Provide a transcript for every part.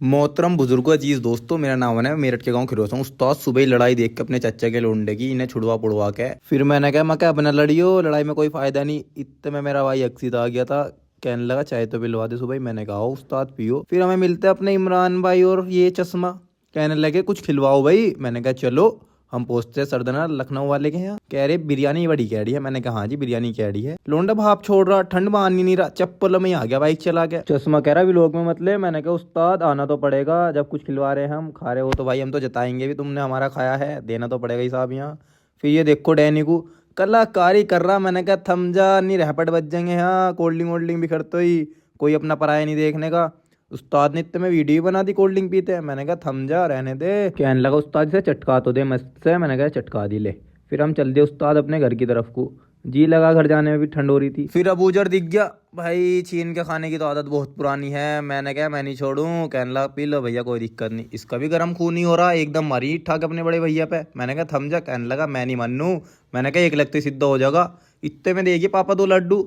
मोहतरम बुजुर्गो अजीज दोस्तों, मेरा नाम है मेरठ के गांव खिरोसा हूँ। उस्ताद सुबह ही लड़ाई देख के अपने चच्चा के लोंडे की इन्हें छुड़वा पुड़वा के फिर मैंने कहा मैं क्या अपना लड़ियो, लड़ाई में कोई फायदा नहीं। इतने में मेरा भाई अक्सीत आ गया था। कहने लगा चाय तो पिलवा दे सुबह ही। मैंने कहा उस्ताद पियो। फिर हमें मिलते अपने इमरान भाई और ये चश्मा। कहने लगे कुछ खिलवाओ भाई। मैंने कहा चलो। हम पहुंचते सरदना लखनऊ वाले के यहाँ। कह रहे बिरयानी बड़ी कैडी है। मैंने कहा हाँ जी बिरयानी कैडी है। लोंडा भाप छोड़ रहा, ठंड मान ही नहीं रहा, चप्पल में ही आ गया बाइक चला के। चश्मा कह रहा भी लोग में मतलब। मैंने कहा उस्ताद आना तो पड़ेगा, जब कुछ खिलवा रहे हैं हम खा रहे हो तो भाई हम तो जताएंगे भी तुमने हमारा खाया है, देना तो पड़ेगा हिसाब यहाँ। फिर ये देखो डैनी को कलाकारी कर रहा। मैंने कहा थम जा, नहीं रहपट बच जाएंगे यहाँ। कोल्ड ड्रिंक वोल्ड ड्रिंक भी करते ही कोई अपना पराया नहीं देखने का। उस्ताद ने इतने में वीडियो बना दी कोल्ड ड्रिंक पीते हैं। मैंने कहा थम जा रहने दे। कहने लगा उस्ताद से चटका तो दे मस्त से। मैंने कहा चटका दी ले। फिर हम चल दिए उस्ताद अपने घर की तरफ को। जी लगा घर जाने में भी ठंड हो रही थी। फिर अबूजर दिख गया। भाई चीन के खाने की तो आदत बहुत पुरानी है। मैंने कहा मैं नहीं छोड़ूं। कहने लगा पी लो भैया कोई दिक्कत नहीं। इसका भी गर्म खून नहीं हो रहा, एकदम मारी ठाक अपने बड़े भैया पे। मैंने कहा थम जा। कहने लगा मैं नहीं मानू। मैंने कहा एक लगते सिद्ध हो जाएगा। इतने में देखिए पापा दो लड्डू।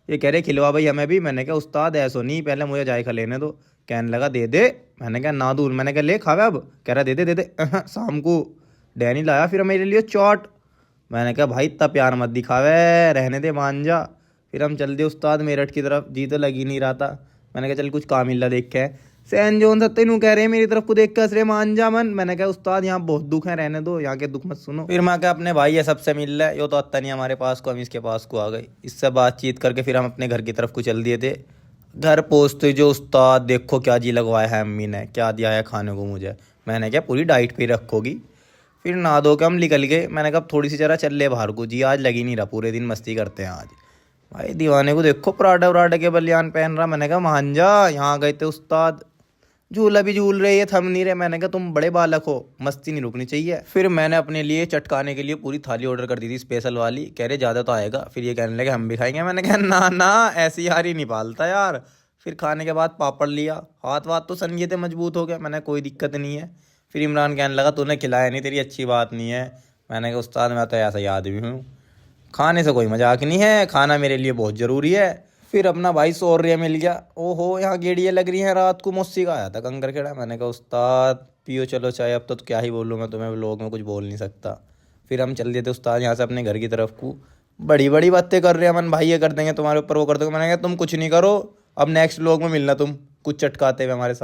ये कह रहे खिलवा भाई हमें भी। मैंने कहा उस्ताद ऐसो नहीं, पहले मुझे जायका लेने दो। कहने लगा दे दे। मैंने कहा ना दूर। मैंने कहा ले खावे अब। कह रहा दे दे दे दे। शाम को डैनी लाया फिर मेरे लिए चाट। मैंने कहा भाई इतना प्यार मत दिखावे, रहने दे मान जा। फिर हम चल दिए उस्ताद मेरठ की तरफ। जी तो लग ही नहीं रहा था। मैंने कहा चल कुछ काम मिला देख के। सैन जोन सत्ते नू कह रहे हैं मेरी तरफ को देख के हंस रहे मान जा मन। मैंने कहा उस्ताद यहाँ बहुत दुख है, रहने दो, यहाँ के दुख मत सुनो। फिर मैं कहा अपने भाई ये सबसे मिल रहा है, यो तो अत्ता नहीं हमारे पास को, हम इसके पास को आ गई। इससे बातचीत करके फिर हम अपने घर की तरफ को चल दिए थे। घर पहुँचते जो उस्ताद देखो क्या जी लगवाया है अम्मी ने, क्या दिया है खाने को मुझे। मैंने क्या पूरी डाइट पे रखोगी। फिर नहा धो के हम निकल गए। मैंने कहा थोड़ी सी जरा चल ले बाहर को। जी आज लगी नहीं रहा, पूरे दिन मस्ती करते हैं आज। भाई दीवाने को देखो पराठा वराठा के बलियान पहन रहा। मैंने कहा मान जा। यहाँ गए थे उस्ताद, झूला भी झूल रहे, ये थम नहीं रहे। मैंने कहा तुम बड़े बालक हो, मस्ती नहीं रुकनी चाहिए। फिर मैंने अपने लिए चटकाने के लिए पूरी थाली ऑर्डर कर दी थी स्पेशल वाली। कह रहे ज़्यादा तो आएगा। फिर ये कहने लगे हम भी खाएंगे। मैंने कहा ना ना ऐसी यार ही नहीं पालता यार। फिर खाने के बाद पापड़ लिया। हाथ वाथ तो सन गए थे, मजबूत हो गया। मैंने कोई दिक्कत नहीं है। फिर इमरान कहने लगा तूने खिलाया नहीं, तेरी अच्छी बात नहीं है। मैंने कहा उस्ताद मैं तो ऐसा ही आदमी हूँ, खाने से कोई मजाक नहीं है, खाना मेरे लिए बहुत ज़रूरी है। फिर अपना भाई 100 रुपया मिल गया। ओहो यहाँ गेड़ियाँ लग रही हैं रात को। मुझसे का आया था कंकर खेड़ा। मैंने कहा उस्ताद पियो चलो चाय, अब तो क्या ही बोलूँगा तुम्हें, लोग में कुछ बोल नहीं सकता। फिर हम चल दिए थे उस्ताद यहाँ से अपने घर की तरफ को। बड़ी बड़ी बातें कर रहे हैं अमन भाई, ये कर देंगे तुम्हारे ऊपर वो कर देंगे। मैंने कहा तुम कुछ नहीं करो, अब नेक्स्ट लोग में मिलना तुम कुछ चटकाते हुए हमारे साथ।